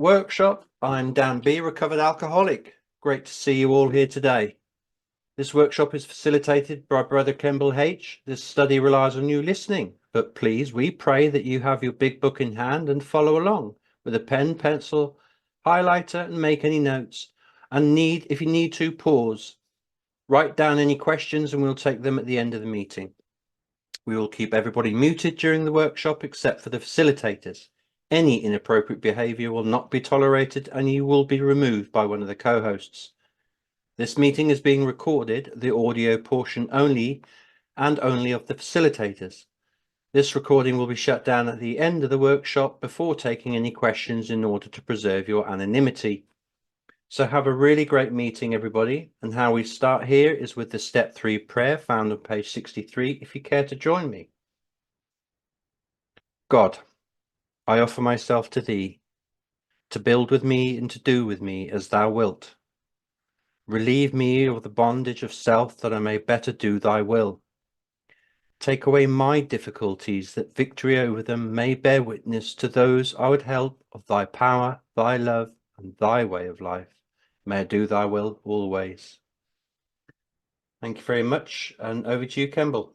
workshop. I'm Dan B, recovered alcoholic. Great to see you all here today. This workshop is facilitated by Brother Kemble H. This study relies on you listening, but please, we pray that you have your big book in hand and follow along with a pen, pencil, highlighter, and make any notes. And if you need to, pause. Write down any questions and we'll take them at the end of the meeting. We will keep everybody muted during the workshop except for the facilitators. Any inappropriate behavior will not be tolerated and you will be removed by one of the co-hosts. This meeting is being recorded, the audio portion only and only of the facilitators. This recording will be shut down at the end of the workshop before taking any questions in order to preserve your anonymity. So have a really great meeting, everybody. And how we start here is with the step 3 prayer found on page 63, if you care to join me. God, I offer myself to thee, to build with me and to do with me as thou wilt. Relieve me of the bondage of self that I may better do thy will. Take away my difficulties that victory over them may bear witness to those I would help of thy power, thy love, and thy way of life. May I do thy will always. Thank you very much. And over to you, Kemble.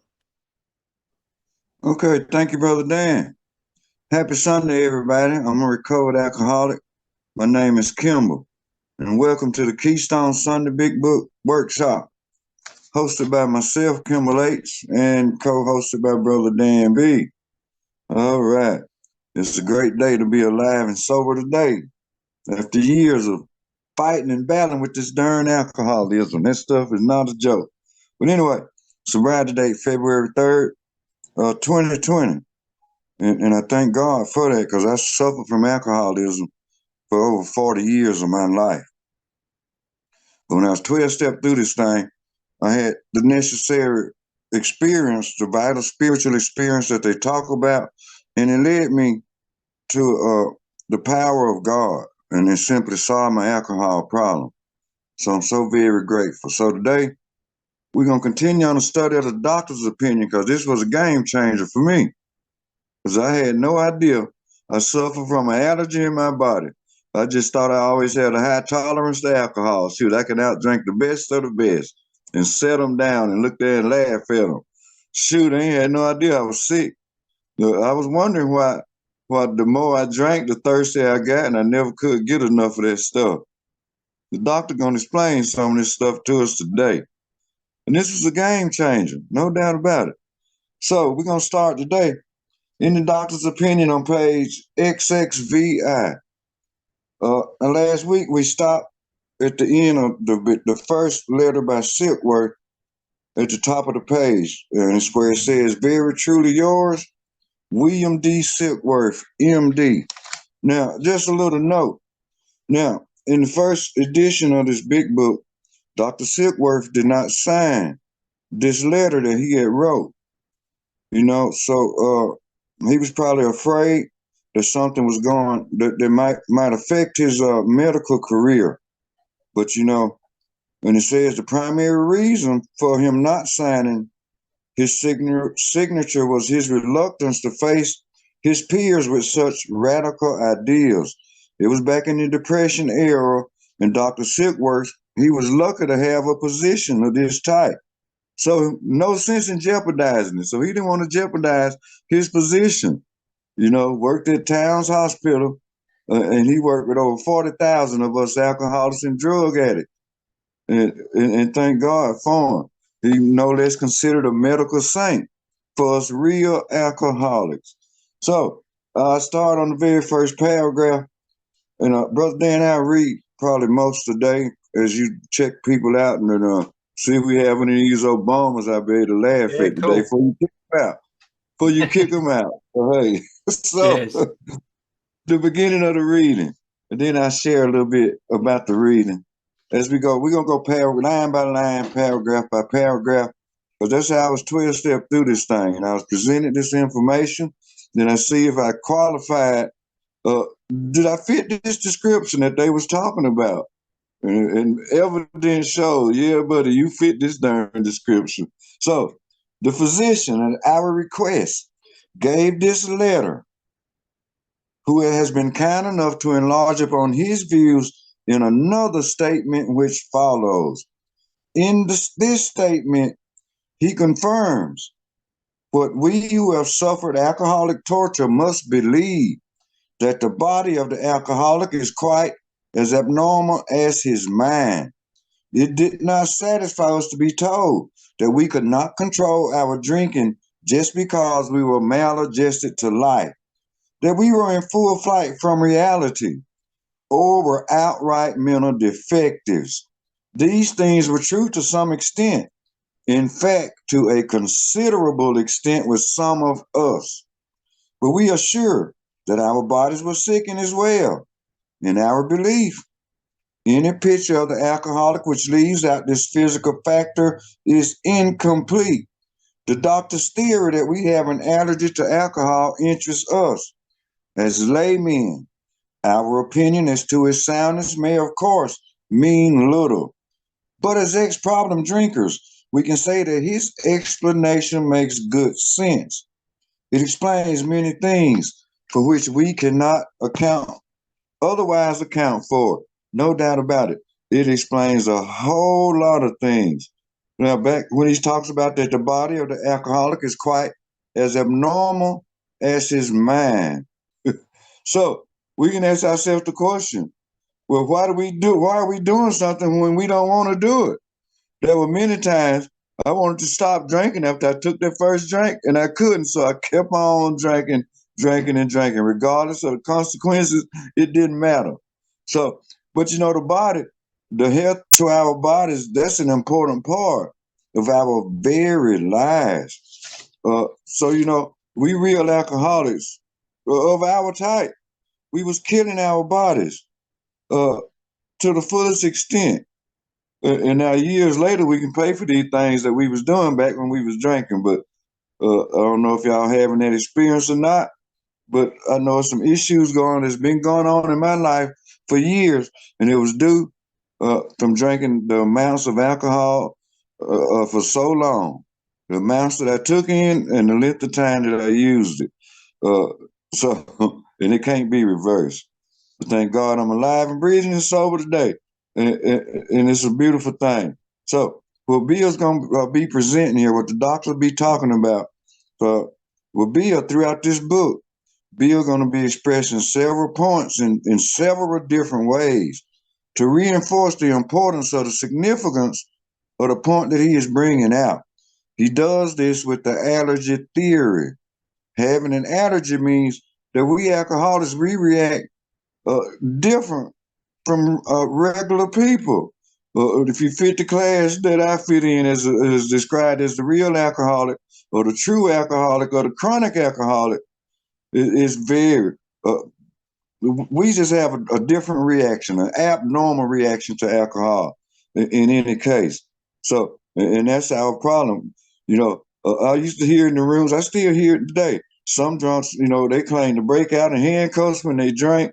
Okay, thank you, Brother Dan. Happy Sunday, everybody. I'm a recovered alcoholic. My name is Kemble, and welcome to the Keystone Sunday Big Book Workshop, hosted by myself, Kemble H., and co-hosted by Brother Dan B. All right. It's a great day to be alive and sober today. After years of fighting and battling with this darn alcoholism, that stuff is not a joke. But anyway, sobriety date February 3rd, 2020. And I thank God for that because I suffered from alcoholism for over 40 years of my life. But when I was 12 steps through this thing, I had the necessary experience, the vital spiritual experience that they talk about, and it led me to the power of God, and it simply solved my alcohol problem. So I'm so very grateful. So today, we're going to continue on the study of the doctor's opinion because this was a game changer for me. Because I had no idea I suffered from an allergy in my body. I just thought I always had a high tolerance to alcohol. Shoot, I could outdrink the best of the best and set them down and look there and laugh at them. Shoot, I ain't had no idea I was sick. I was wondering why the more I drank, the thirstier I got, and I never could get enough of that stuff. The doctor gonna explain some of this stuff to us today. And this was a game changer, no doubt about it. So we're gonna start today in the doctor's opinion on page XXVI. And last week we stopped at the end of the first letter by Silkworth at the top of the page. And it's where it says, very truly yours, William D. Silkworth, MD. Now, just a little note. Now, in the first edition of this big book, Dr. Silkworth did not sign this letter that he had wrote. So he was probably afraid that something was going that might affect his medical career. But and it says the primary reason for him not signing his signature was his reluctance to face his peers with such radical ideas. It was back in the Depression era, and Dr. Silkworth, he was lucky to have a position of this type. So no sense in jeopardizing it. So he didn't want to jeopardize his position. Worked at Towns Hospital, and he worked with over 40,000 of us alcoholics and drug addicts. And thank God for him. He no less considered a medical saint for us real alcoholics. So I start on the very first paragraph, and Brother Dan, I read probably most of the day as you check people out and see if we have any of these Obamas I'll be able to laugh at today before you kick them out. Before you kick them out. Hey. So the beginning of the reading, and then I share a little bit about the reading. As we go, we're going to go line by line, paragraph by paragraph, because that's how I was 12 steps through this thing. And I was presented this information, then I see if I qualified, did I fit this description that they was talking about? And evidence shows, yeah, buddy, you fit this darn description. So the physician, at our request, gave this letter who has been kind enough to enlarge upon his views in another statement which follows. In this statement, he confirms what we who have suffered alcoholic torture must believe, that the body of the alcoholic is quite as abnormal as his mind. It did not satisfy us to be told that we could not control our drinking just because we were maladjusted to life, that we were in full flight from reality, or were outright mental defectives. These things were true to some extent, in fact, to a considerable extent with some of us. But we are sure that our bodies were sickened as well. In our belief, any picture of the alcoholic which leaves out this physical factor is incomplete. The doctor's theory that we have an allergy to alcohol interests us. As laymen, our opinion as to its soundness may, of course, mean little. But as ex-problem drinkers, we can say that his explanation makes good sense. It explains many things for which we cannot otherwise account for. No doubt about it. It explains a whole lot of things. Now, back when he talks about that the body of the alcoholic is quite as abnormal as his mind. So we can ask ourselves the question, well, why are we doing something when we don't want to do it? There were many times I wanted to stop drinking after I took that first drink, and I couldn't. So I kept on drinking, and drinking. Regardless of the consequences, it didn't matter. So, but the body, the health to our bodies, that's an important part of our very lives. We real alcoholics of our type, we was killing our bodies to the fullest extent. And now years later, we can pay for these things that we was doing back when we was drinking. But I don't know if y'all having that experience or not. But I know some issues that's been going on in my life for years, and it was due from drinking the amounts of alcohol for so long, the amounts that I took in, and the length of time that I used it. And it can't be reversed. But thank God I'm alive and breathing and sober today. And it's a beautiful thing. So what Bill's going to be presenting here, what the doctor will be talking about, will be throughout this book. Bill going to be expressing several points in several different ways to reinforce the importance of the significance of the point that he is bringing out. He does this with the allergy theory. Having an allergy means that we alcoholics, we react different from regular people. If you fit the class that I fit in as described as the real alcoholic or the true alcoholic or the chronic alcoholic, is very, we just have a different reaction, an abnormal reaction to alcohol in any case. So, and that's our problem. I used to hear in the rooms, I still hear it today. Some drunks, they claim to break out in handcuffs when they drink.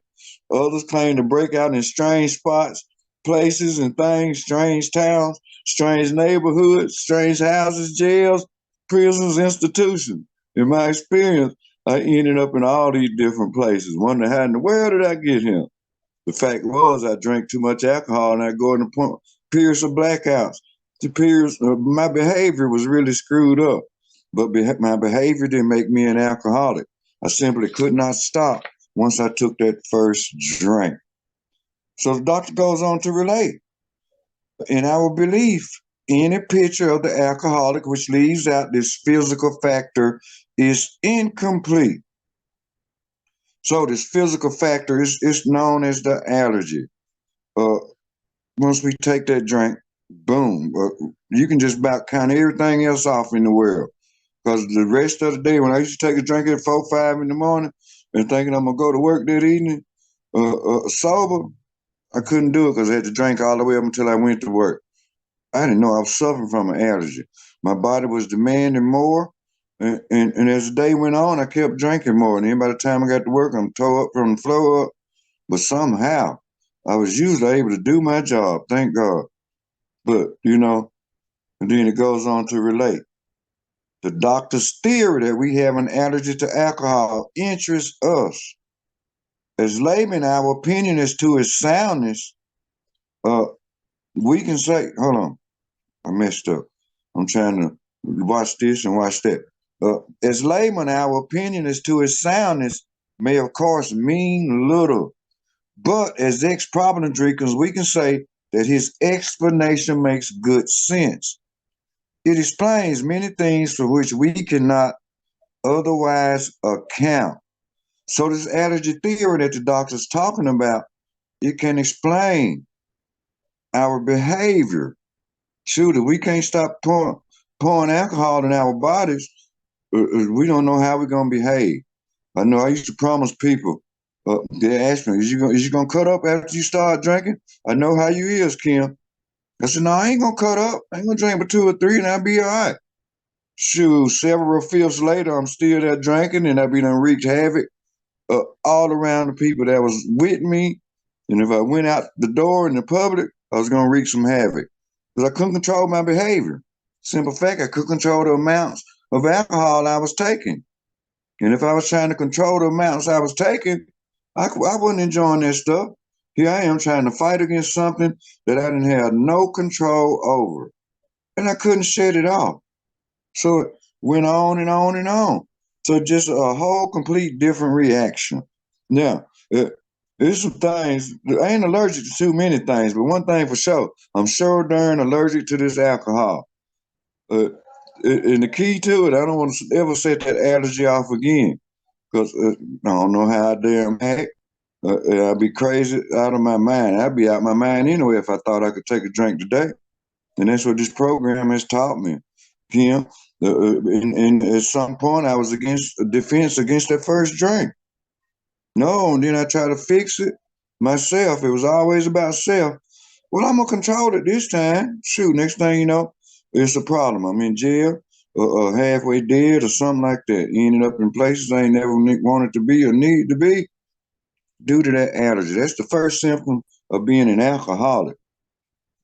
Others claim to break out in strange spots, places and things, strange towns, strange neighborhoods, strange houses, jails, prisons, institutions. In my experience, I ended up in all these different places, wondering how in the world did I get here? The fact was I drank too much alcohol and I go into periods of blackouts. My behavior was really screwed up, but my behavior didn't make me an alcoholic. I simply could not stop once I took that first drink. So the doctor goes on to relate. In our belief, any picture of the alcoholic which leaves out this physical factor is incomplete. So this physical factor is known as the allergy. Once we take that drink, boom, you can just about count everything else off in the world. Because the rest of the day, when I used to take a drink at 4, 5 in the morning and thinking I'm going to go to work that evening sober, I couldn't do it because I had to drink all the way up until I went to work. I didn't know I was suffering from an allergy. My body was demanding more. And as the day went on, I kept drinking more. And then by the time I got to work, I'm tore up from the floor up. But somehow, I was usually able to do my job, thank God. But, and then it goes on to relate. The doctor's theory that we have an allergy to alcohol interests us. as laymen, our opinion as to its soundness, we can say, hold on, I messed up. I'm trying to watch this and watch that. As laymen, our opinion as to its soundness may, of course, mean little. But as ex-prominent drinkers, we can say that his explanation makes good sense. It explains many things for which we cannot otherwise account. So this allergy theory that the doctor's talking about, it can explain our behavior. Shoot, if we can't stop pouring alcohol in our bodies, we don't know how we're gonna behave. I know I used to promise people. They asked me, is you gonna cut up after you start drinking? I know how you is, Kim. I said, no, I ain't gonna cut up. I ain't gonna drink but 2 or 3 and I'll be all right. Shoot, several fifths later, I'm still there drinking and I be done wreaked havoc all around the people that was with me. And if I went out the door in the public, I was gonna wreak some havoc because I couldn't control my behavior. Simple fact, I couldn't control the amounts of alcohol I was taking. And if I was trying to control the amounts I was taking, I wasn't enjoying that stuff. Here I am trying to fight against something that I didn't have no control over. And I couldn't shut it off. So it went on and on and on. So just a whole complete different reaction. Now, there's some things, I ain't allergic to too many things, but one thing for sure, I'm sure darn allergic to this alcohol. And the key to it, I don't want to ever set that allergy off again because I don't know how I damn act. I'd be crazy out of my mind. I'd be out my mind anyway if I thought I could take a drink today. And that's what this program has taught me, Kim. And at some point, I was against a defense against that first drink. No, and then I tried to fix it myself. It was always about self. Well, I'm going to control it this time. Shoot, next thing you know, it's a problem. I'm in jail or halfway dead or something like that. Ended up in places I ain't never wanted to be or need to be due to that allergy. That's the first symptom of being an alcoholic.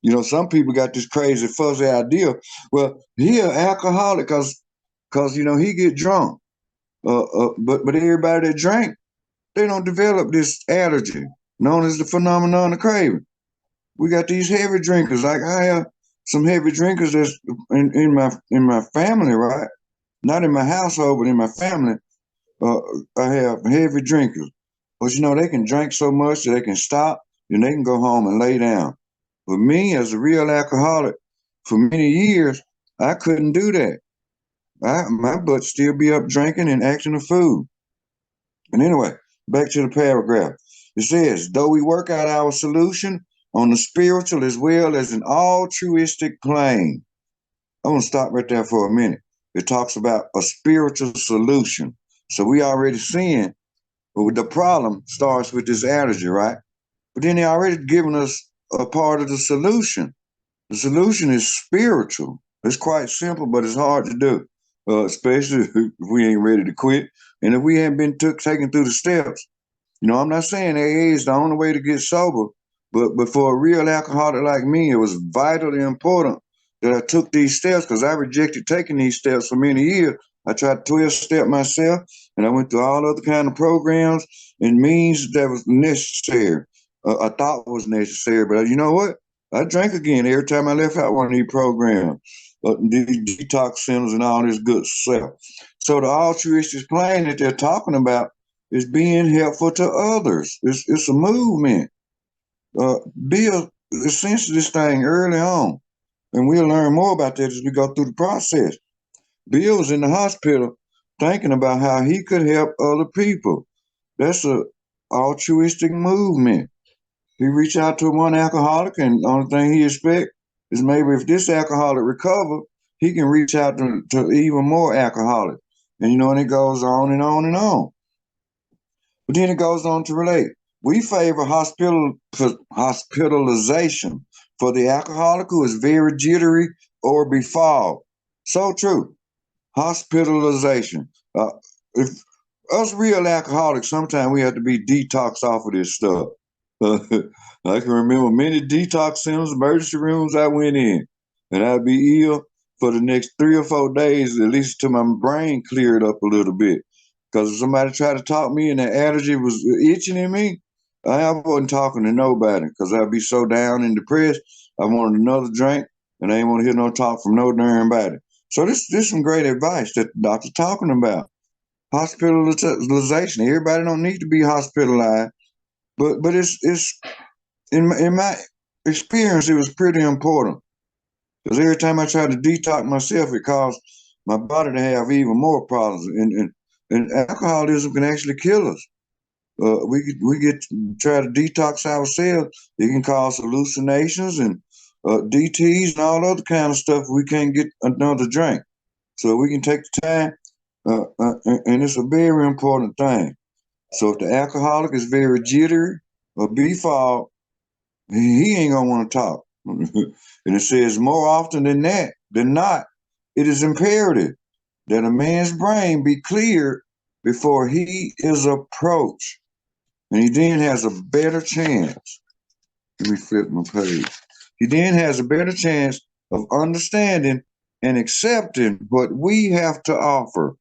You know, some people got this crazy fuzzy idea. Well, he an alcoholic because you know he get drunk. But everybody that drank, they don't develop this allergy known as the phenomenon of craving. We got these heavy drinkers. Like I have some heavy drinkers that's in my family, right? Not in my household, but in my family. I have heavy drinkers. But you know, they can drink so much that they can stop and they can go home and lay down. But me, as a real alcoholic, for many years, I couldn't do that. My butt still be up drinking and acting a fool. And anyway, back to the paragraph. It says, though we work out our solution on the spiritual as well as an altruistic plane. I want to stop right there for a minute. It talks about a spiritual solution. So we already seeing the problem starts with this allergy, right? But then they already given us a part of the solution. The solution is spiritual. It's quite simple, but it's hard to do, especially if we ain't ready to quit and if we haven't been taken through the steps. You know, I'm not saying AA is the only way to get sober, but for a real alcoholic like me, it was vitally important that I took these steps because I rejected taking these steps for many years. I tried 12-step myself, and I went through all other kind of programs and means that was necessary. I thought was necessary, but you know what? I drank again every time I left out one of these programs, these detox centers and all this good stuff. So the altruistic plane that they're talking about is being helpful to others. It's a movement. Bill sensed this thing early on, and we'll learn more about that as we go through the process. Bill was in the hospital thinking about how he could help other people. That's a altruistic movement. He reached out to one alcoholic, and the only thing he expect is maybe if this alcoholic recover, he can reach out to even more alcoholics. And you know, and it goes on and on and on. But then it goes on to relate. We favor hospitalization for the alcoholic who is very jittery or befogged. So true. Hospitalization. If us real alcoholics, sometimes we have to be detoxed off of this stuff. I can remember many detox centers, emergency rooms I went in, and I'd be ill for the next 3 or 4 days, at least till my brain cleared up a little bit. Because if somebody tried to talk me and the allergy was itching in me, I wasn't talking to nobody because I'd be so down and depressed. I wanted another drink, and I ain't want to hear no talk from no darn body. So this some great advice that the doctor's talking about. Hospitalization. Everybody don't need to be hospitalized, but it's in my experience, it was pretty important. Because every time I tried to detox myself, it caused my body to have even more problems. And alcoholism can actually kill us. We get try to detox ourselves. It can cause hallucinations and DTs and all other kind of stuff. We can't get another drink, so we can take the time, and it's a very important thing. So if the alcoholic is very jittery or befogged, he ain't gonna want to talk. And it says more often than not, it is imperative that a man's brain be cleared before he is approached, and he then has a better chance. Let me flip my page. He then has a better chance of understanding and accepting what we have to offer.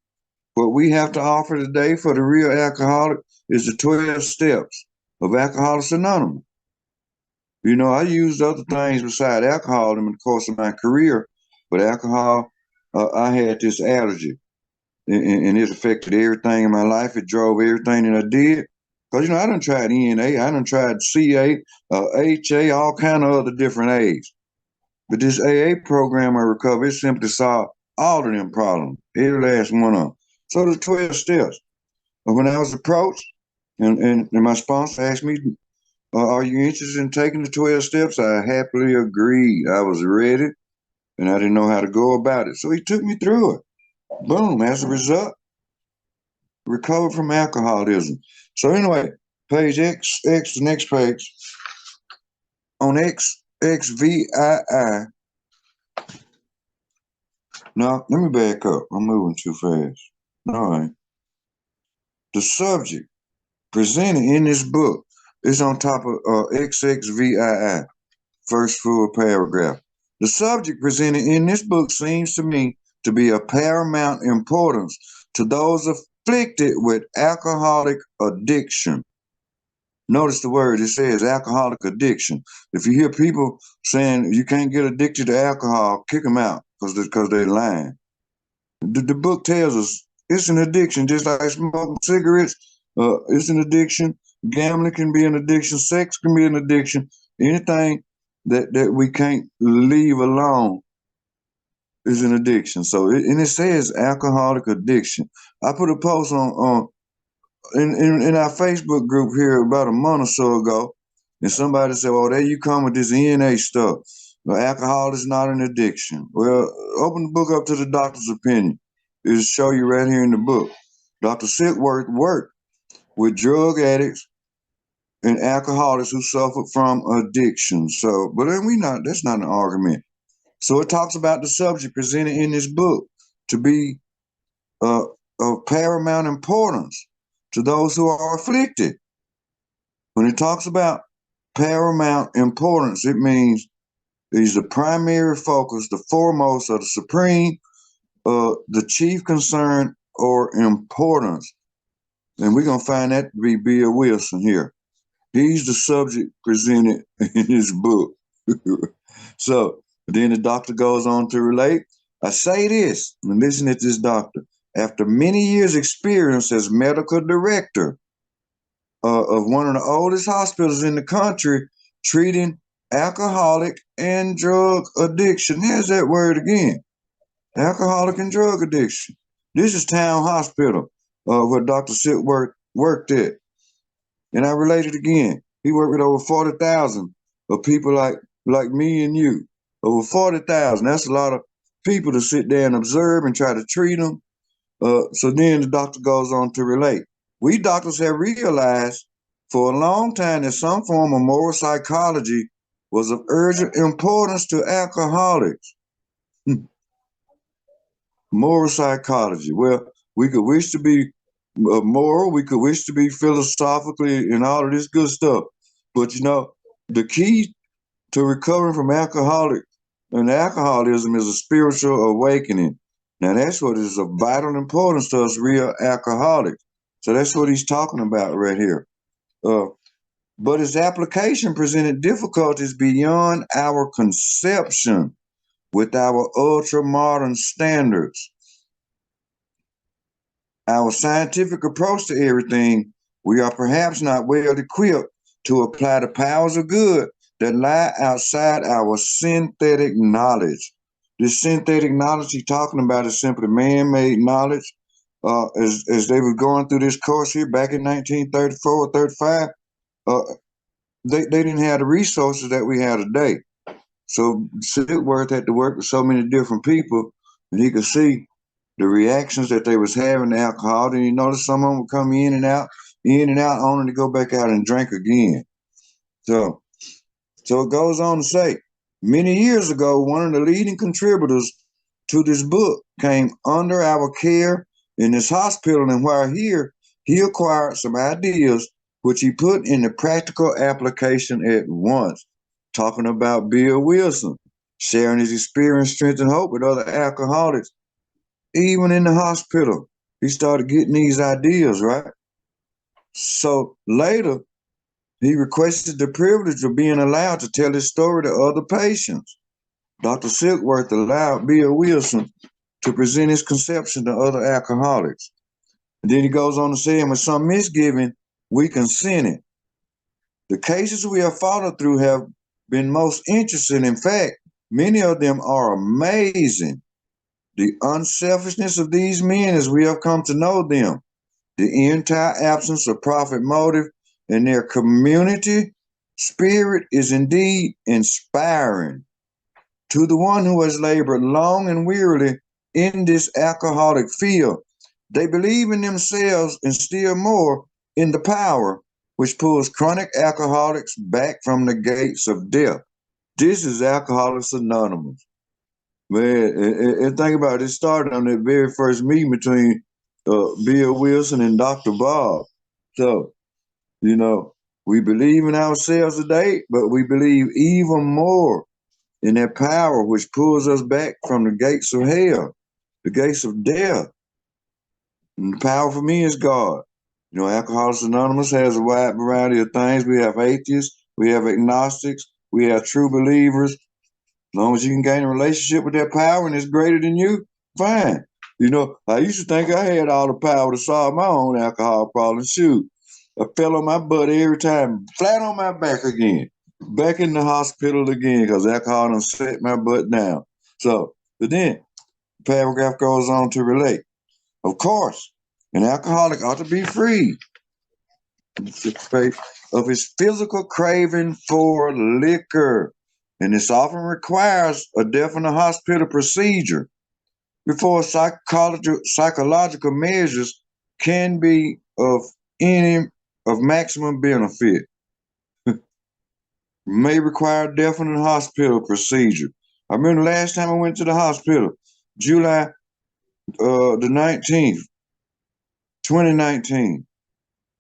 What we have to offer today for the real alcoholic is the 12 steps of Alcoholics Anonymous. You know, I used other things beside alcohol in the course of my career, but alcohol, I had this allergy, and it affected everything in my life. It drove everything that I did. Because, you know, I done tried NA, I done tried CA, HA, all kind of other different A's. But this AA program I recovered, it simply solved all of them problems, every last one of them. So the 12 steps. But when I was approached, and my sponsor asked me, are you interested in taking the 12 steps? I happily agreed. I was ready, and I didn't know how to go about it. So he took me through it. Boom. As a result, recovered from alcoholism. So anyway, page X, the next page. On XVII. Now, let me back up. I'm moving too fast. All right. The subject presented in this book is on top of XXVII, first full paragraph. The subject presented in this book seems to me to be of paramount importance to those afflicted with alcoholic addiction. Notice the word, it says alcoholic addiction. If you hear people saying you can't get addicted to alcohol, kick them out because they're lying. The book tells us it's an addiction, just like smoking cigarettes. It's an addiction. Gambling can be an addiction. Sex can be an addiction. Anything that we can't leave alone is an addiction. So, and it says alcoholic addiction. I put a post on in our Facebook group here about a month or so ago, and somebody said, "Oh, there you come with this NA stuff. Well, alcohol is not an addiction." Well, open the book up to the doctor's opinion. It'll show you right here in the book. Dr. Silkworth worked with drug addicts and alcoholics who suffered from addiction. So, but then that's not an argument. So it talks about the subject presented in this book to be of paramount importance to those who are afflicted. When it talks about paramount importance, it means he's the primary focus, the foremost, or the supreme, the chief concern or importance. And we're going to find that to be Bill Wilson here. He's the subject presented in his book. So then the doctor goes on to relate. I say this, and listen to this doctor. After many years' experience as medical director of one of the oldest hospitals in the country, treating alcoholic and drug addiction. There's that word again. Alcoholic and drug addiction. This is Town Hospital, where Dr. Silkworth worked at. And I related again. He worked with over 40,000 of people like me and you. Over 40,000. That's a lot of people to sit there and observe and try to treat them. So then the doctor goes on to relate. We doctors have realized for a long time that some form of moral psychology was of urgent importance to alcoholics. Moral psychology. Well, we could wish to be moral, we could wish to be philosophically and all of this good stuff. But you know, the key to recovering from alcoholic and alcoholism is a spiritual awakening. Now that's what is of vital importance to us real alcoholics. So that's what he's talking about right here. But its application presented difficulties beyond our conception with our ultra modern standards. Our scientific approach to everything, we are perhaps not well equipped to apply the powers of good that lie outside our synthetic knowledge. This synthetic knowledge he's talking about is simply man-made knowledge. As they were going through this course here back in 1934 or 35, they didn't have the resources that we have today. So Silkworth had to work with so many different people, and he could see the reactions that they was having to alcohol. And you notice some of them would come in and out, only to go back out and drink again. So it goes on to say, many years ago, one of the leading contributors to this book came under our care in this hospital, and while here, he acquired some ideas which he put into practical application at once. Talking about Bill Wilson, sharing his experience, strength, and hope with other alcoholics. Even in the hospital, he started getting these ideas, right? So later, he requested the privilege of being allowed to tell his story to other patients. Dr. Silkworth allowed Bill Wilson to present his conception to other alcoholics. And then he goes on to say, and with some misgiving, we consented. The cases we have followed through have been most interesting. In fact, many of them are amazing. The unselfishness of these men as we have come to know them, the entire absence of profit motive, and their community spirit is indeed inspiring. To the one who has labored long and wearily in this alcoholic field, they believe in themselves and still more in the power which pulls chronic alcoholics back from the gates of death. This is Alcoholics Anonymous. Man, and think about it, it started on that very first meeting between Bill Wilson and Dr. Bob. So, we believe in ourselves today, but we believe even more in that power which pulls us back from the gates of hell, the gates of death. And the power for me is God. Alcoholics Anonymous has a wide variety of things. We have atheists, we have agnostics, we have true believers. As long as you can gain a relationship with that power and it's greater than you, fine. I used to think I had all the power to solve my own alcohol problem. Shoot, I fell on my butt every time, flat on my back again, back in the hospital again because alcohol done set my butt down. So, but then the paragraph goes on to relate. Of course, an alcoholic ought to be free of his physical craving for liquor. And this often requires a definite hospital procedure before psychological measures can be of maximum benefit. May require definite hospital procedure. I remember the last time I went to the hospital, July the 19th, 2019.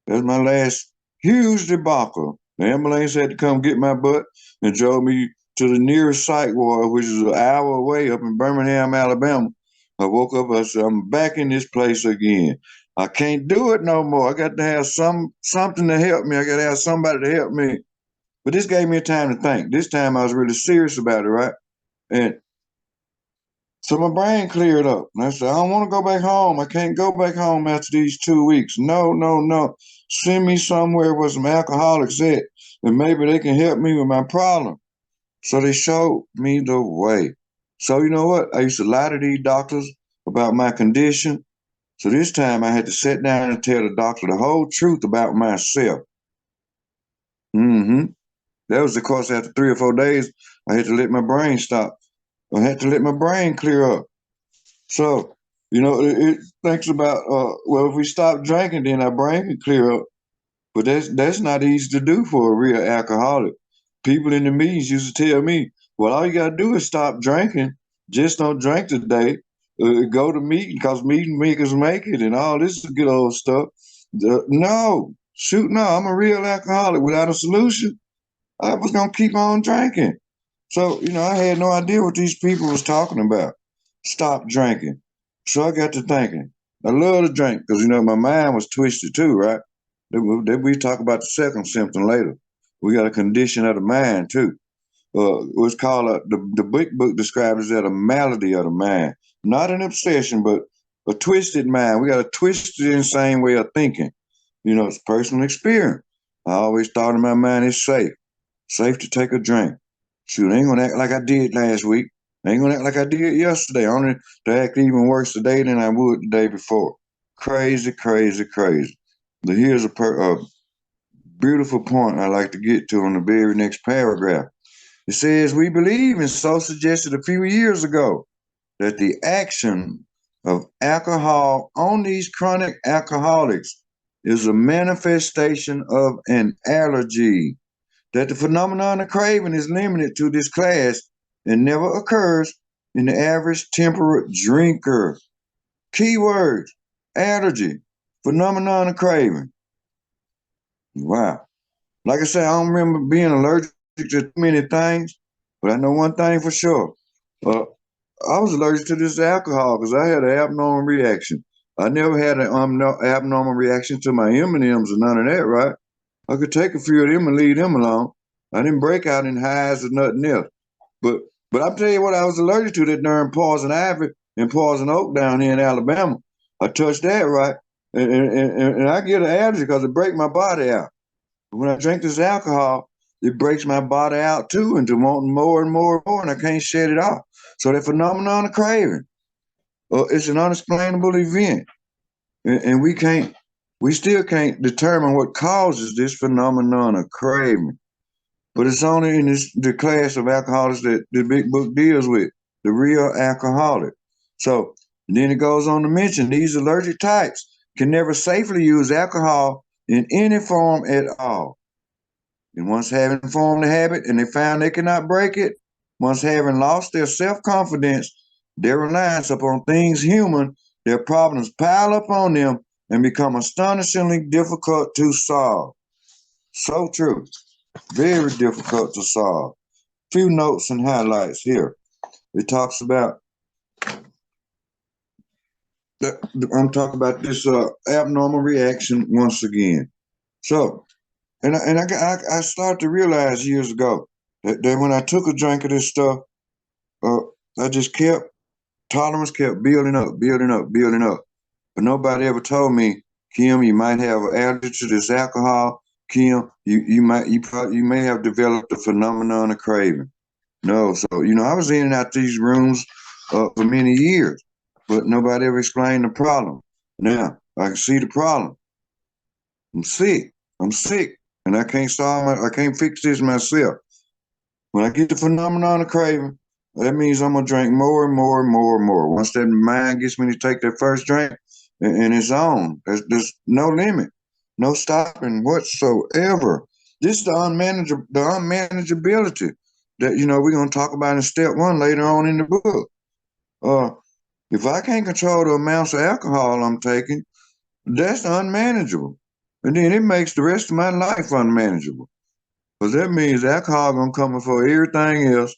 That's my last huge debacle. The ambulance had to come get my butt and drove me to the nearest psych ward, which is an hour away up in Birmingham, Alabama. I woke up, I said, I'm back in this place again. I can't do it no more. I got to have something to help me. I got to have somebody to help me. But this gave me a time to think. This time I was really serious about it, right? And so my brain cleared up. And I said, I don't want to go back home. I can't go back home after these 2 weeks. No. Send me somewhere where some alcoholics at, and maybe they can help me with my problem. So they showed me the way. So you know what? I used to lie to these doctors about my condition. So this time I had to sit down and tell the doctor the whole truth about myself. That was, of course, after 3 or 4 days, I had to let my brain stop. I had to let my brain clear up. So, it thinks about, if we stop drinking, then our brain can clear up. But that's not easy to do for a real alcoholic. People in the meetings used to tell me, well, all you got to do is stop drinking. Just don't drink today. Go to meeting because meeting makers make it and all this good old stuff. No, I'm a real alcoholic. Without a solution, I was going to keep on drinking. So, I had no idea what these people was talking about. Stop drinking. So I got to thinking, I love to drink because, my mind was twisted too, right? We talk about the second symptom later. We got a condition of the mind too. What's called the big book describes it as a malady of the mind, not an obsession, but a twisted mind. We got a twisted, insane way of thinking. It's personal experience. I always thought in my mind it's safe to take a drink. Shoot, I ain't gonna act like I did last week. I ain't gonna act like I did yesterday. Only to act even worse today than I would the day before. Crazy, crazy, crazy. But here's a beautiful point I like to get to on the very next paragraph. It says, we believe, and so suggested a few years ago, that the action of alcohol on these chronic alcoholics is a manifestation of an allergy, that the phenomenon of craving is limited to this class and never occurs in the average temperate drinker. Keywords: allergy, phenomenon of craving. Wow. Like I said, I don't remember being allergic to too many things, but I know one thing for sure. I was allergic to this alcohol because I had an abnormal reaction. I never had an abnormal reaction to my M&Ms or none of that, right? I could take a few of them and leave them alone. I didn't break out in highs or nothing else. But I'm telling you what, I was allergic to, that darn poison ivy and poison oak down here in Alabama. I touched that, right? And I get an allergy because it breaks my body out. But when I drink this alcohol, it breaks my body out too into wanting more and more and more, and I can't shut it off. So that phenomenon of craving, it's an unexplainable event, and we still can't determine what causes this phenomenon of craving. But it's only in the class of alcoholics that the big book deals with, the real alcoholic. So then it goes on to mention these allergic types can never safely use alcohol in any form at all. And once having formed the habit and they found they cannot break it, once having lost their self-confidence, their reliance upon things human, their problems pile up on them and become astonishingly difficult to solve. So true. Very difficult to solve. Few notes and highlights here. It talks about I'm talking about this abnormal reaction once again. So, and I started to realize years ago that when I took a drink of this stuff, I just tolerance kept building up, building up, building up. But nobody ever told me, Kim, you might have an allergy to this alcohol. Kim, you may have developed a phenomenon of craving. No, so I was in and out these rooms for many years, but nobody ever explained the problem. Now I can see the problem. I'm sick. And I can't fix this myself. When I get the phenomenon of craving, that means I'm gonna drink more and more and more and more. Once that mind gets me to take that first drink, and it's on. There's no limit, no stopping whatsoever. This is the unmanageability that we're gonna talk about in step one later on in the book. If I can't control the amounts of alcohol I'm taking, that's unmanageable, and then it makes the rest of my life unmanageable. Because that means alcohol gonna come before everything else,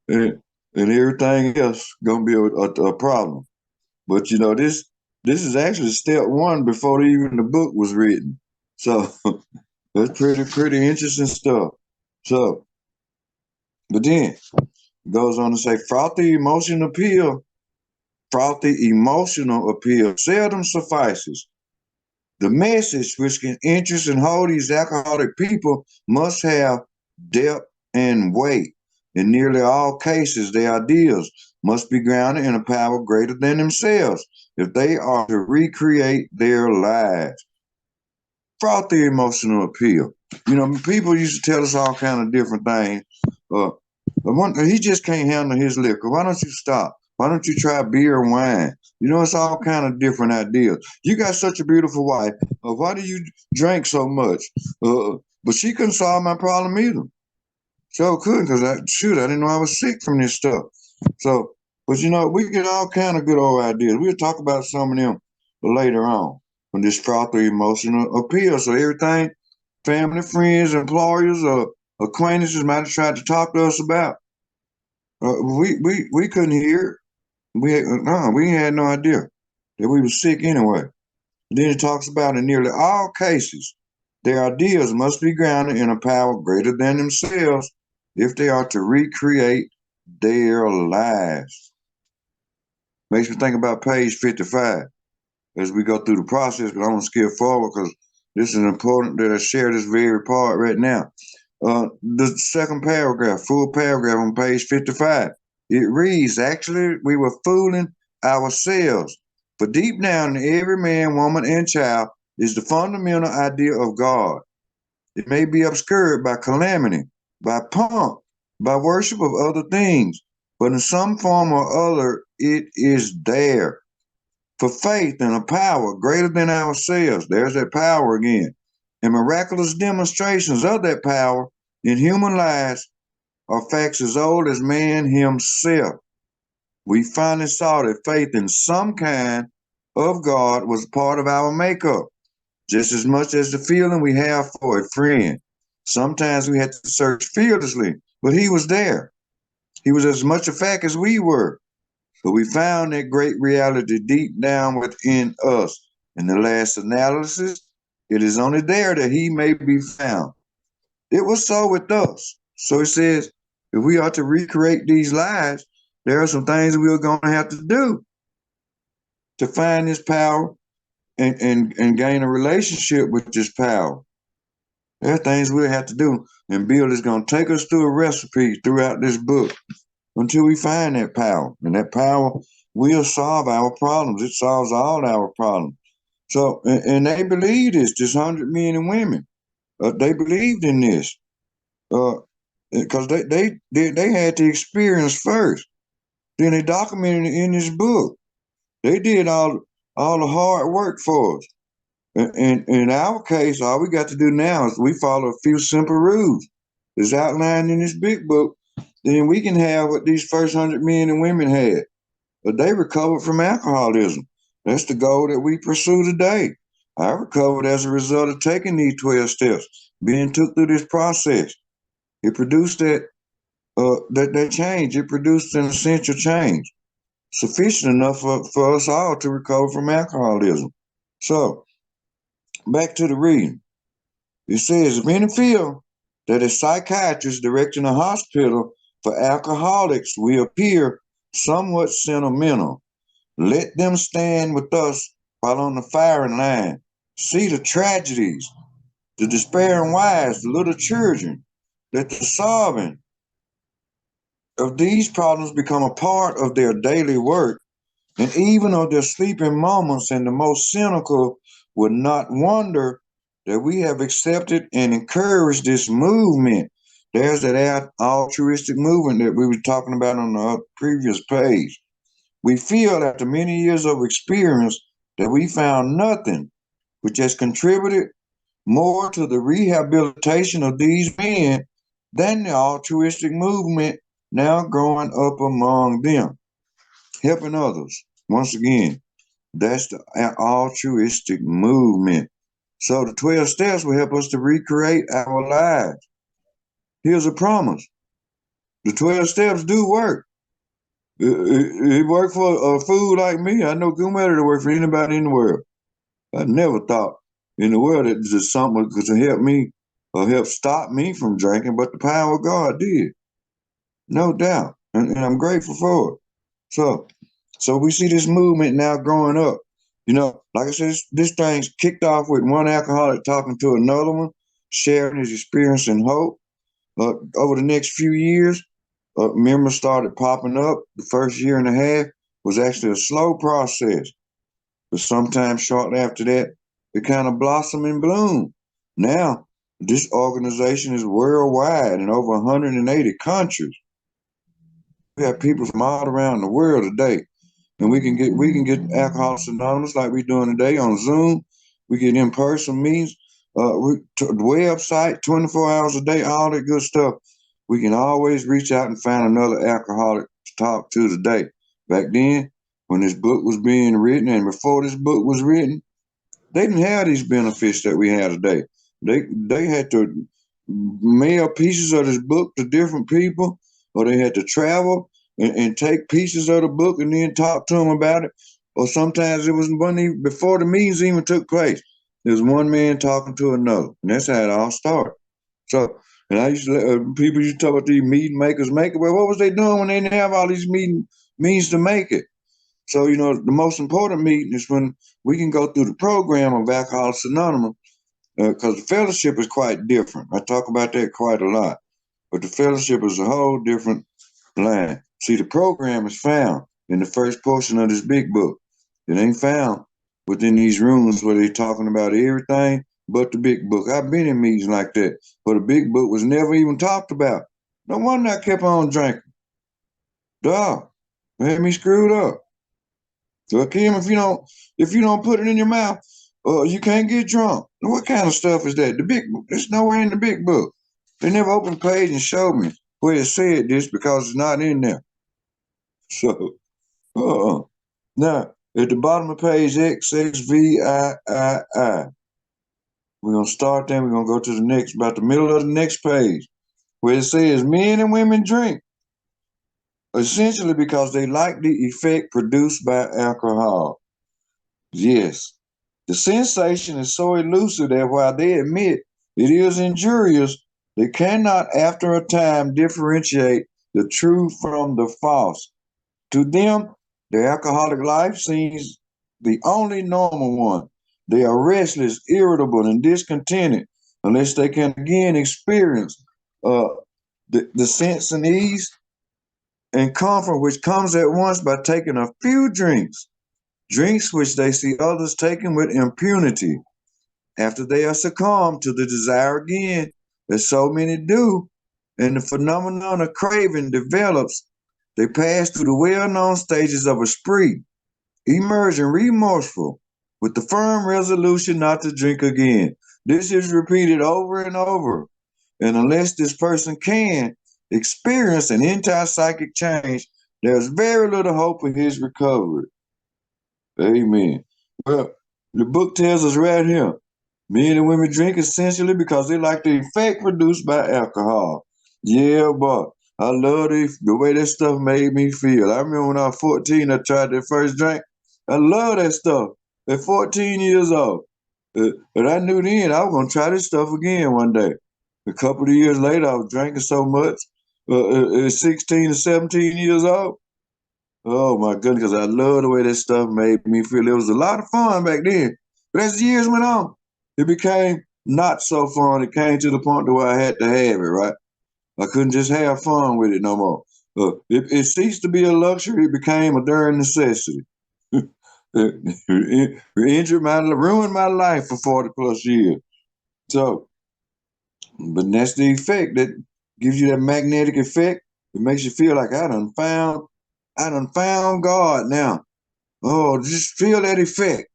and everything else gonna be a problem. But this is actually step one before even the book was written. So that's pretty interesting stuff. So, but then it goes on to say, frothy emotional appeal seldom suffices. The message which can interest and hold these alcoholic people must have depth and weight. In nearly all cases, their ideas must be grounded in a power greater than themselves if they are to recreate their lives. Frothy emotional appeal. People used to tell us all kind of different things. He just can't handle his liquor. Why don't you stop? Why don't you try beer and wine? It's all kind of different ideas. You got such a beautiful wife. Why do you drink so much? But she couldn't solve my problem either. So couldn't, because I didn't know I was sick from this stuff. So, but we get all kind of good old ideas. We'll talk about some of them later on from this frothy emotional appeal. So everything family, friends, employers, or acquaintances might have tried to talk to us about, we couldn't hear it. We had no idea. that we were sick anyway. Then it talks about in nearly all cases, their ideas must be grounded in a power greater than themselves if they are to recreate their lives. Makes me think about page 55 as we go through the process, but I'm going to skip forward because this is important that I share this very part right now. The second paragraph, full paragraph on page 55, it reads, actually, we were fooling ourselves. For deep down in every man, woman, and child is the fundamental idea of God. It may be obscured by calamity, by pomp, by worship of other things, but in some form or other, it is there. For faith and a power greater than ourselves, there's that power again, and miraculous demonstrations of that power in human lives are facts as old as man himself. We finally saw that faith in some kind of God was part of our makeup, just as much as the feeling we have for a friend. Sometimes we had to search fearlessly, but he was there. He was as much a fact as we were. But we found that great reality deep down within us. In the last analysis, it is only there that he may be found. It was so with us. So it says, if we are to recreate these lives, there are some things we are going to have to do to find this power and gain a relationship with this power. There are things we'll have to do. And Bill is going to take us through a recipe throughout this book until we find that power. And that power will solve our problems. It solves all our problems. So, and they believe this 100 men and women. They believed in this because they had the experience first. Then they documented it in this book. They did all the hard work for us. And in our case, all we got to do now is we follow a few simple rules. It's outlined in this big book. Then we can have what these first 100 men and women had. But they recovered from alcoholism. That's the goal that we pursue today. I recovered as a result of taking these 12 steps, being took through this process. It produced that change. It produced an essential change, sufficient enough for us all to recover from alcoholism. So, back to the reading. It says, if any feel that a psychiatrist directing a hospital for alcoholics will appear somewhat sentimental, let them stand with us while on the firing line. See the tragedies, the despairing wives, the little children, that the solving of these problems become a part of their daily work, and even of their sleeping moments, and the most cynical would not wonder that we have accepted and encouraged this movement. There's that altruistic movement that we were talking about on the previous page. We feel after many years of experience that we found nothing which has contributed more to the rehabilitation of these men than the altruistic movement now growing up among them, helping others. Once again, that's the altruistic movement. So the 12 steps will help us to recreate our lives. Here's a promise. The 12 steps do work. It worked for a fool like me. I know good better to work for anybody in the world. I never thought in the world that just something could help me or help stop me from drinking, but the power of God did. No doubt. And I'm grateful for it. So we see this movement now growing up. You know, like I said, this thing's kicked off with one alcoholic talking to another one, sharing his experience and hope. Over the next few years, members started popping up. The first year and a half was actually a slow process. But sometime shortly after that, it kind of blossomed and bloomed. Now, this organization is worldwide in over 180 countries. We have people from all around the world today. And we can get Alcoholics Anonymous like we're doing today on Zoom. We get in-person meetings, the website, 24 hours a day, all that good stuff. We can always reach out and find another alcoholic to talk to today. Back then, when this book was being written and before this book was written, they didn't have these benefits that we have today. They had to mail pieces of this book to different people, or they had to travel and take pieces of the book and then talk to them about it. or sometimes it was one even before the meetings even took place. There was one man talking to another, and that's how it all started. So, and I used to people used to talk about these meeting makers make it. Well, what was they doing when they didn't have all these means to make it? So, the most important meeting is when we can go through the program of Alcoholics Anonymous, because the fellowship is quite different. I talk about that quite a lot, but the fellowship is a whole different line. See, the program is found in the first portion of this big book. It ain't found within these rooms where they're talking about everything but the big book. I've been in meetings like that, but the big book was never even talked about. No wonder I kept on drinking. Dog, it had me screwed up. So Kim, if you don't put it in your mouth, you can't get drunk. What kind of stuff is that? The big book. It's nowhere in the big book. They never opened the page and showed me where it said this because it's not in there. So, now at the bottom of page XXVIII, we're gonna start there. We're gonna go to the next, about the middle of the next page, where it says men and women drink, essentially because they like the effect produced by alcohol. Yes, the sensation is so elusive that while they admit it is injurious, they cannot, after a time, differentiate the true from the false. To them, the alcoholic life seems the only normal one. They are restless, irritable, and discontented unless they can again experience the sense and ease and comfort which comes at once by taking a few drinks which they see others taking with impunity. After they are succumbed to the desire again, as so many do, and the phenomenon of craving develops, they pass through the well-known stages of a spree, emerging remorseful, with the firm resolution not to drink again. This is repeated over and over, and unless this person can experience an entire psychic change, there's very little hope for his recovery. Amen. Well, the book tells us right here, men and women drink essentially because they like the effect produced by alcohol. Yeah, but I love the way that stuff made me feel. I remember when I was 14, I tried that first drink. I love that stuff at 14 years old. And I knew then I was going to try this stuff again one day. A couple of years later, I was drinking so much. At 16 or 17 years old, oh my goodness, because I love the way that stuff made me feel. It was a lot of fun back then. But as the years went on, it became not so fun. It came to the point where I had to have it, right? I couldn't just have fun with it no more. It ceased to be a luxury. It became a darn necessity. It ruined my life for 40 plus years. So, but that's the effect that gives you that magnetic effect. It makes you feel like I done found God now. Oh, just feel that effect.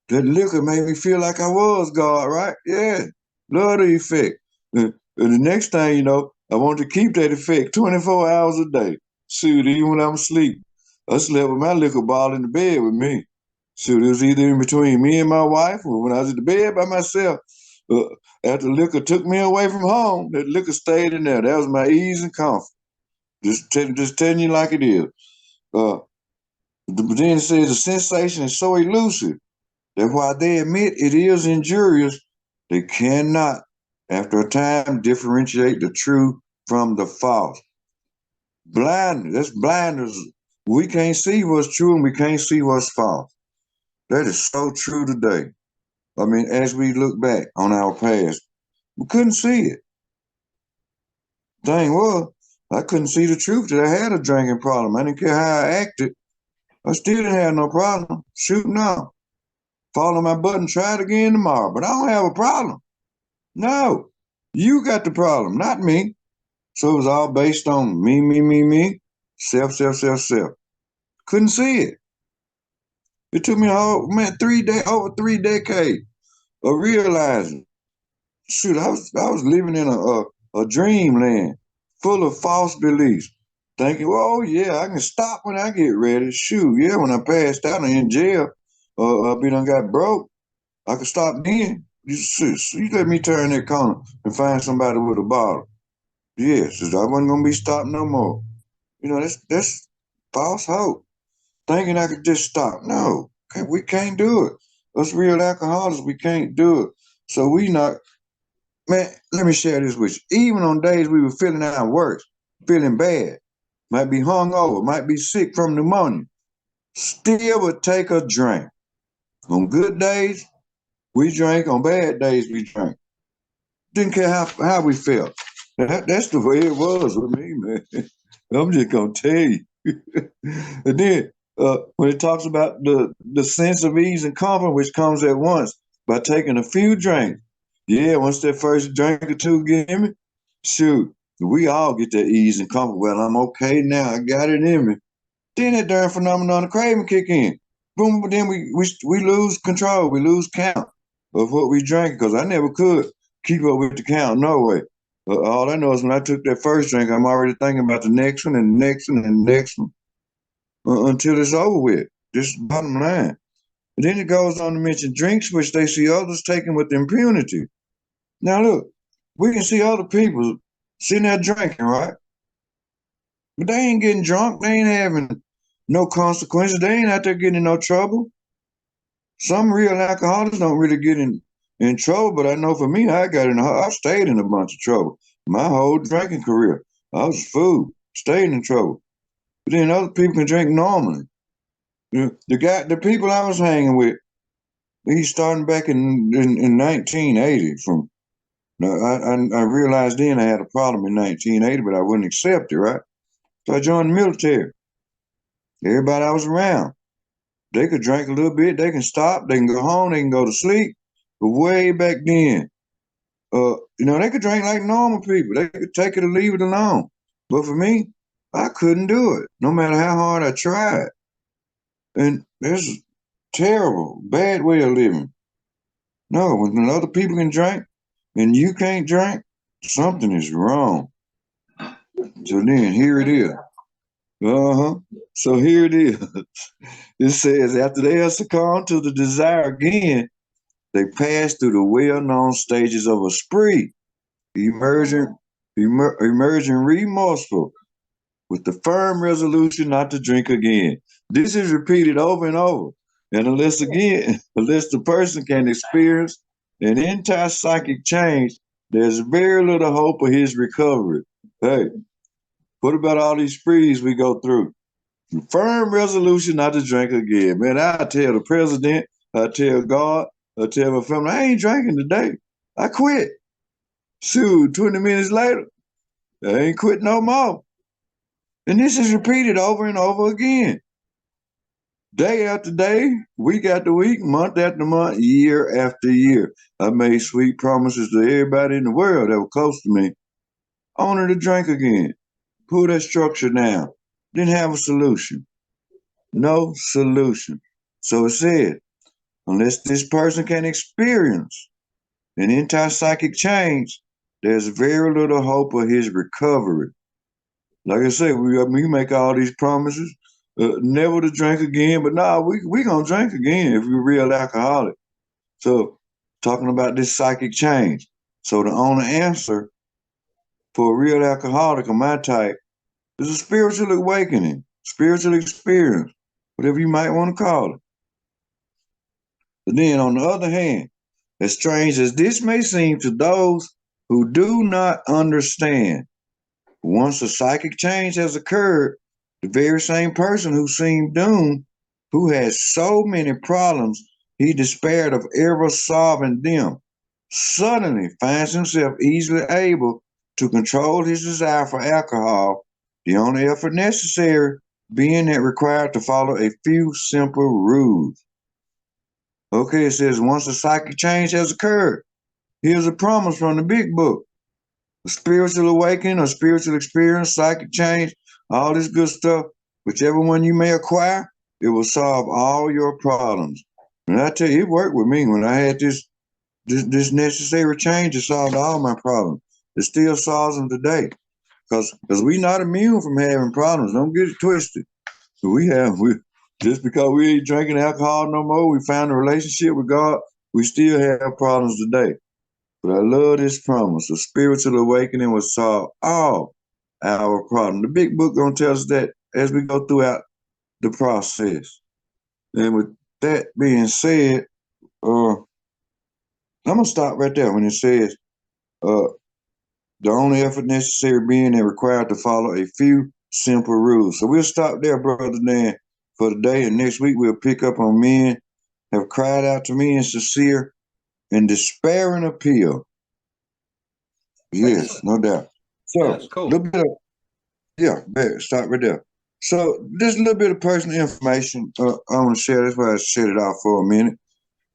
That liquor made me feel like I was God, right? Yeah, love the effect. And the next thing you know, I want to keep that effect 24 hours a day. Shoot, even when I'm asleep. I slept with my liquor bottle in the bed with me. Shoot, it was either in between me and my wife or when I was in the bed by myself. After liquor took me away from home, that liquor stayed in there. That was my ease and comfort. Just telling you like it is. But then it says the sensation is so elusive that while they admit it is injurious, they cannot, after a time, differentiate the true from the false. Blindness, that's blindness. We can't see what's true and we can't see what's false. That is so true today. I mean, as we look back on our past, we couldn't see it. Thing was, I couldn't see the truth that I had a drinking problem. I didn't care how I acted. I still didn't have no problem. Shoot, no. Follow my button, try it again tomorrow. But I don't have a problem. No, you got the problem, not me. So it was all based on me, self. Couldn't see it. It took me over 3 decades of realizing. Shoot, I was living in a dreamland full of false beliefs, thinking, well, oh yeah, I can stop when I get ready. Shoot, yeah, when I passed out and in jail, I done got broke. I could stop then. You let me turn that corner and find somebody with a bottle. Yes, I wasn't gonna be stopped no more. That's false hope. thinking I could just stop. No, we can't do it. Us real alcoholics, we can't do it. So we not, man, let me share this with you. Even on days we were feeling our worst, feeling bad, might be hungover, might be sick from pneumonia, still would take a drink. On good days, we drank. On bad days, we drank. Didn't care how we felt. That's the way it was with me, man. I'm just gonna tell you. And then when it talks about the sense of ease and comfort which comes at once by taking a few drinks. Yeah, once that first drink or two get in me, shoot, we all get that ease and comfort. Well, I'm okay now. I got it in me. Then that darn phenomenon of craving kick in. Boom, but then we lose control. We lose count of what we drank because I never could keep up with the count. No way. All I know is when I took that first drink, I'm already thinking about the next one and the next one and the next one until it's over with. This is the bottom line. And then it goes on to mention drinks which they see others taking with impunity. Now look, we can see other people sitting there drinking, right? But they ain't getting drunk. They ain't having no consequences. They ain't out there getting in no trouble. Some real alcoholics don't really get in trouble, but I know for me, I stayed in a bunch of trouble. My whole drinking career, I was a fool, stayed in trouble. But then other people can drink normally. The people I was hanging with, he's starting back in 1980. I realized then I had a problem in 1980, but I wouldn't accept it, right? So I joined the military. Everybody I was around, they could drink a little bit, they can stop, they can go home, they can go to sleep. But way back then, they could drink like normal people. They could take it or leave it alone. But for me, I couldn't do it, no matter how hard I tried. And it's a terrible, bad way of living. No, when other people can drink and you can't drink, something is wrong. So then here it is. So here it is. It says, after they have succumbed to the desire again, they pass through the well-known stages of a spree, emerging remorseful, with the firm resolution not to drink again. This is repeated over and over. And unless the person can experience an entire psychic change, there's very little hope of his recovery. Hey, what about all these sprees we go through? Firm resolution not to drink again. Man, I tell the president, I tell God, I tell my family, I ain't drinking today. I quit. Shoot, 20 minutes later, I ain't quit no more. And this is repeated over and over again. Day after day, week after week, month after month, year after year. I made sweet promises to everybody in the world that were close to me. Only to drink again. Pull that structure down. Didn't have a solution. No solution. So it said, unless this person can experience an entire psychic change, there's very little hope of his recovery. Like I said, we make all these promises, never to drink again, but nah, we gonna drink again if we're real alcoholic. So talking about this psychic change. So the only answer for a real alcoholic of my type is a spiritual awakening, spiritual experience, whatever you might want to call it. But then on the other hand, as strange as this may seem to those who do not understand, once a psychic change has occurred, the very same person who seemed doomed, who had so many problems he despaired of ever solving them, suddenly finds himself easily able to control his desire for alcohol, the only effort necessary being that required to follow a few simple rules. Okay, it says once a psychic change has occurred, here's a promise from the big book. A spiritual awakening, a spiritual experience, psychic change, all this good stuff, whichever one you may acquire, it will solve all your problems. And I tell you, it worked with me when I had this necessary change. It solved all my problems. It still solves them today, because we're not immune from having problems. Don't get it twisted. We just because we ain't drinking alcohol no more, we found a relationship with God, we still have problems today. But I love this promise. A spiritual awakening will solve all our problems. The big book gonna tell us that as we go throughout the process. And with that being said, I'm gonna stop right there when it says the only effort necessary being and required to follow a few simple rules. So we'll stop there, Brother Dan, for today. And next week we'll pick up on men have cried out to me in sincere and despairing appeal. Yes, Excellent. no doubt. Yeah, So that's cool. a little bit of, stop right there. So just a little bit of personal information I want to share. That's why I set it out for a minute.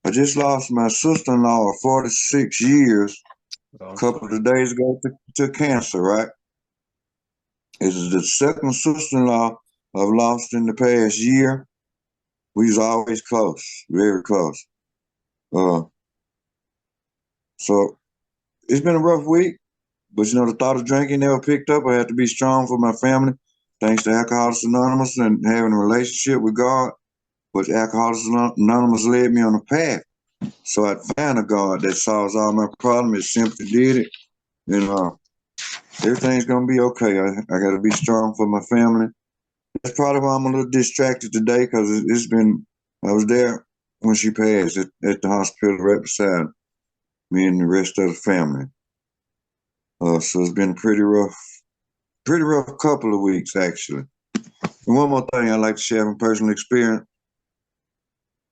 I just lost my sister-in-law of 46 years Oh, a I'm couple sorry. of days ago to cancer, right? This is the second sister-in-law I've lost in the past year. We was always close, very close. So it's been a rough week, but the thought of drinking never picked up. I had to be strong for my family, thanks to Alcoholics Anonymous and having a relationship with God, which Alcoholics Anonymous led me on a path. So I found a God that solves all my problems. It simply did it. And everything's gonna be okay. I gotta be strong for my family. That's probably why I'm a little distracted today, because I was there when she passed at the hospital right beside me and the rest of the family. So it's been a pretty rough couple of weeks, actually. And one more thing I'd like to share from personal experience.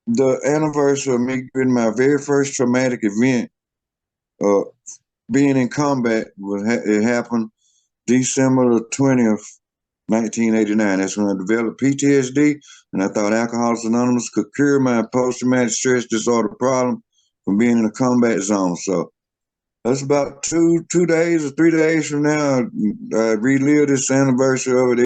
The anniversary of me getting my very first traumatic event, being in combat, it happened December the 20th, 1989. That's when I developed PTSD, and I thought Alcoholics Anonymous could cure my post-traumatic stress disorder problem from being in a combat zone. So that's about 2 days or 3 days from now. I relive this anniversary of it